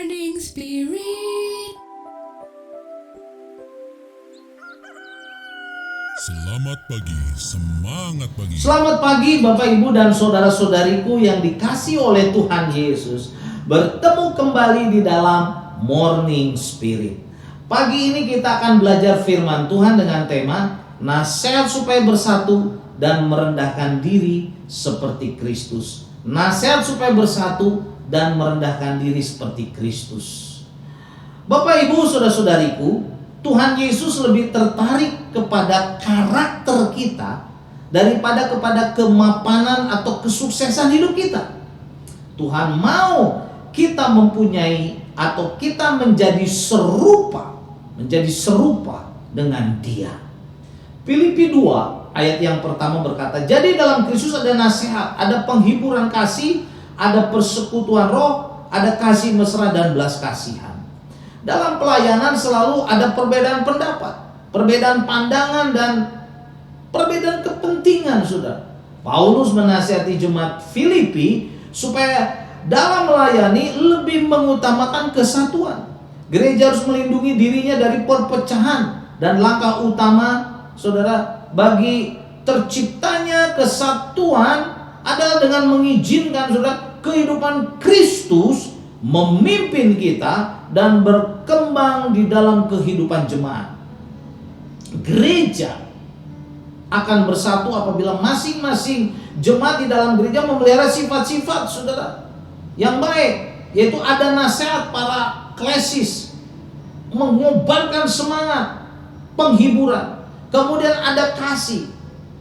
Morning Spirit. Selamat pagi, semangat pagi. Selamat pagi Bapak Ibu dan saudara-saudariku yang dikasihi oleh Tuhan Yesus. Bertemu kembali di dalam Morning Spirit. Pagi ini kita akan belajar firman Tuhan dengan tema nasihat supaya bersatu dan merendahkan diri seperti Kristus. Nasihat supaya bersatu dan merendahkan diri seperti Kristus. Bapak Ibu saudara-saudariku, Tuhan Yesus lebih tertarik kepada karakter kita daripada kepada kemapanan atau kesuksesan hidup kita. Tuhan mau kita mempunyai atau kita menjadi serupa dengan Dia. Filipi 2 ayat yang pertama berkata, jadi dalam Kristus ada nasihat, ada penghiburan kasih, ada persekutuan roh, ada kasih mesra dan belas kasihan. Dalam pelayanan selalu ada perbedaan pendapat, perbedaan pandangan dan perbedaan kepentingan, saudara. Paulus menasihati jemaat Filipi supaya dalam melayani lebih mengutamakan kesatuan. Gereja harus melindungi dirinya dari perpecahan, dan langkah utama, saudara, bagi terciptanya kesatuan adalah dengan mengizinkan, saudara, kehidupan Kristus memimpin kita dan berkembang di dalam kehidupan jemaat. Gereja akan bersatu apabila masing-masing jemaat di dalam gereja memelihara sifat-sifat, saudara, yang baik, yaitu ada nasihat para klesis, mengobarkan semangat, penghiburan. Kemudian ada kasih,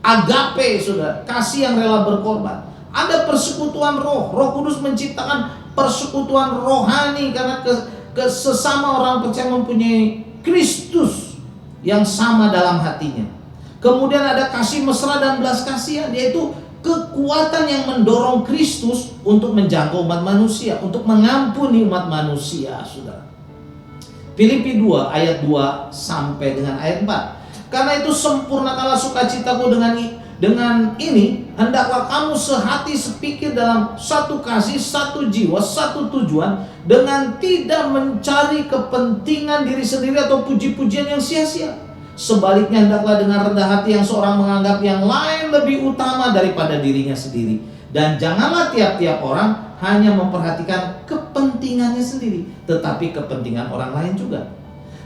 agape, saudara, kasih yang rela berkorban. Ada persekutuan roh, Roh Kudus menciptakan persekutuan rohani karena sesama orang percaya mempunyai Kristus yang sama dalam hatinya. Kemudian ada kasih mesra dan belas kasihan, yaitu kekuatan yang mendorong Kristus untuk menjangkau umat manusia, untuk mengampuni umat manusia, saudara. Filipi 2 ayat 2 sampai dengan ayat 4. Karena itu sempurnakanlah sukacitaku dengan ini, hendaklah kamu sehati sepikir dalam satu kasih, satu jiwa, satu tujuan, dengan tidak mencari kepentingan diri sendiri atau puji-pujian yang sia-sia. Sebaliknya hendaklah dengan rendah hati yang seorang menganggap yang lain lebih utama daripada dirinya sendiri. Dan janganlah tiap-tiap orang hanya memperhatikan kepentingannya sendiri, tetapi kepentingan orang lain juga.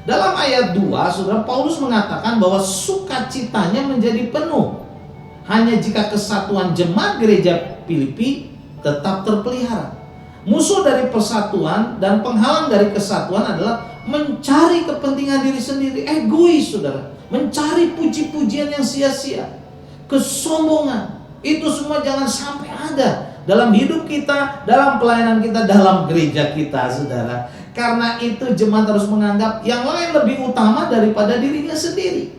Dalam ayat 2, saudara, Paulus mengatakan bahwa sukacitanya menjadi penuh hanya jika kesatuan jemaat gereja Filipi tetap terpelihara. Musuh dari persatuan dan penghalang dari kesatuan adalah mencari kepentingan diri sendiri, egois, saudara, mencari puji-pujian yang sia-sia, kesombongan. Itu semua jangan sampai ada dalam hidup kita, dalam pelayanan kita, dalam gereja kita, saudara. Karena itu jemaat harus menganggap yang lain lebih utama daripada dirinya sendiri.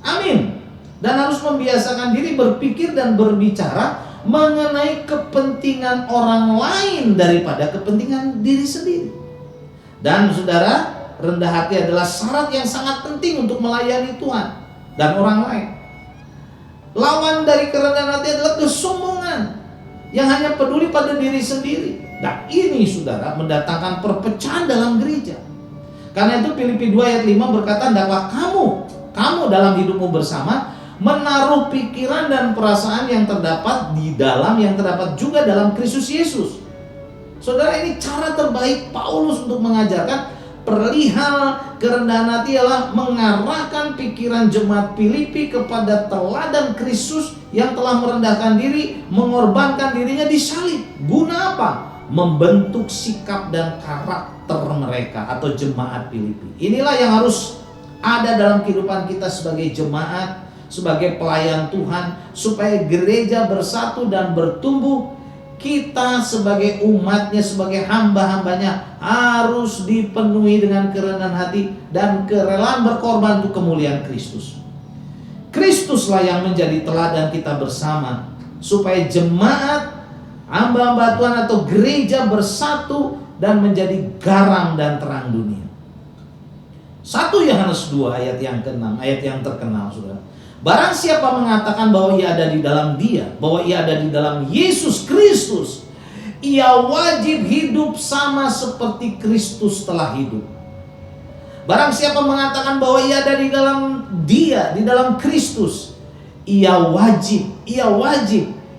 Amin. Dan harus membiasakan diri berpikir dan berbicara mengenai kepentingan orang lain daripada kepentingan diri sendiri. Dan saudara, rendah hati adalah syarat yang sangat penting untuk melayani Tuhan dan orang lain. Lawan dari kerendahan hati adalah kesombongan yang hanya peduli pada diri sendiri. Nah, ini, saudara, mendatangkan perpecahan dalam gereja. Karena itu Filipi 2 ayat 5 berkata, hendaklah kamu dalam hidupmu bersama menaruh pikiran dan perasaan yang terdapat juga dalam Kristus Yesus. Saudara, ini cara terbaik Paulus untuk mengajarkan perihal kerendahan hati adalah mengarahkan pikiran jemaat Filipi kepada teladan Kristus yang telah merendahkan diri, mengorbankan dirinya di salib. Guna apa? Membentuk sikap dan karakter mereka atau jemaat Filipi. Inilah yang harus ada dalam kehidupan kita sebagai jemaat, sebagai pelayan Tuhan, supaya gereja bersatu dan bertumbuh. Kita sebagai umatnya, sebagai hamba-hambanya harus dipenuhi dengan kerendahan hati dan kerelaan berkorban untuk kemuliaan Kristus. Kristuslah yang menjadi teladan kita bersama, supaya jemaat, hamba-hamba Tuhan atau gereja bersatu dan menjadi garam dan terang dunia. 1 Yohanes 2 ayat yang ke-6, ayat yang terkenal, saudara. Barang siapa mengatakan bahwa ia ada di dalam Dia, bahwa ia ada di dalam Yesus Kristus, ia wajib hidup sama seperti Kristus telah hidup. Barang siapa mengatakan bahwa ia ada di dalam Kristus, ia wajib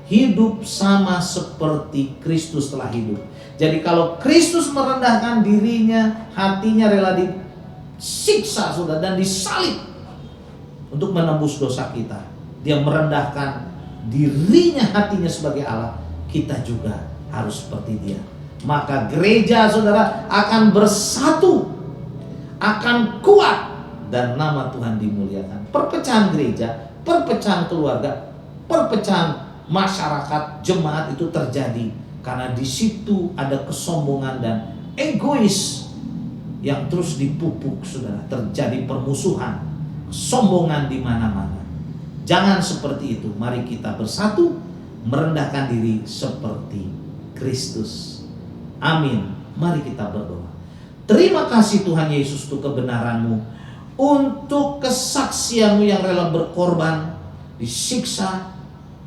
hidup sama seperti Kristus telah hidup. Jadi kalau Kristus merendahkan dirinya, hatinya rela disiksa sudah dan disalib untuk menembus dosa kita. Dia merendahkan dirinya, hatinya sebagai Allah. Kita juga harus seperti dia. Maka gereja saudara akan bersatu, akan kuat, dan nama Tuhan dimuliakan. Perpecahan gereja, perpecahan keluarga, perpecahan masyarakat, jemaat itu terjadi karena di situ ada kesombongan dan egois yang terus dipupuk, saudara. Terjadi permusuhan, kesombongan di mana-mana. Jangan seperti itu. Mari kita bersatu, merendahkan diri seperti Kristus. Amin. Mari kita berdoa. Terima kasih Tuhan Yesus untuk kebenaran-Mu, untuk kesaksian-Mu yang rela berkorban, disiksa,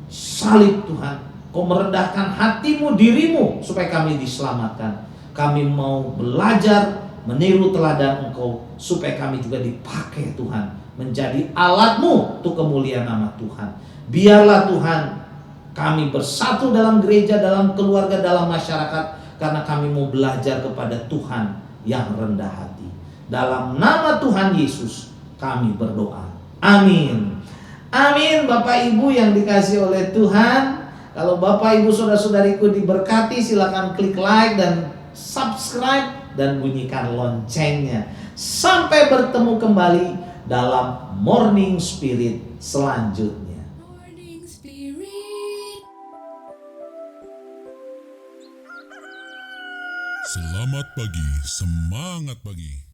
salib Tuhan. Kau merendahkan hati-Mu, diri-Mu supaya kami diselamatkan. Kami mau belajar meniru teladan Engkau supaya kami juga dipakai Tuhan menjadi alat-Mu untuk kemuliaan nama Tuhan. Biarlah Tuhan kami bersatu dalam gereja, dalam keluarga, dalam masyarakat, karena kami mau belajar kepada Tuhan yang rendah hati. Dalam nama Tuhan Yesus kami berdoa. Amin. Amin. Bapak Ibu yang dikasihi oleh Tuhan, kalau Bapak Ibu saudara-saudariku diberkati, silakan klik like dan subscribe dan bunyikan loncengnya. Sampai bertemu kembali dalam Morning Spirit selanjutnya. Morning Spirit. Selamat pagi, semangat pagi.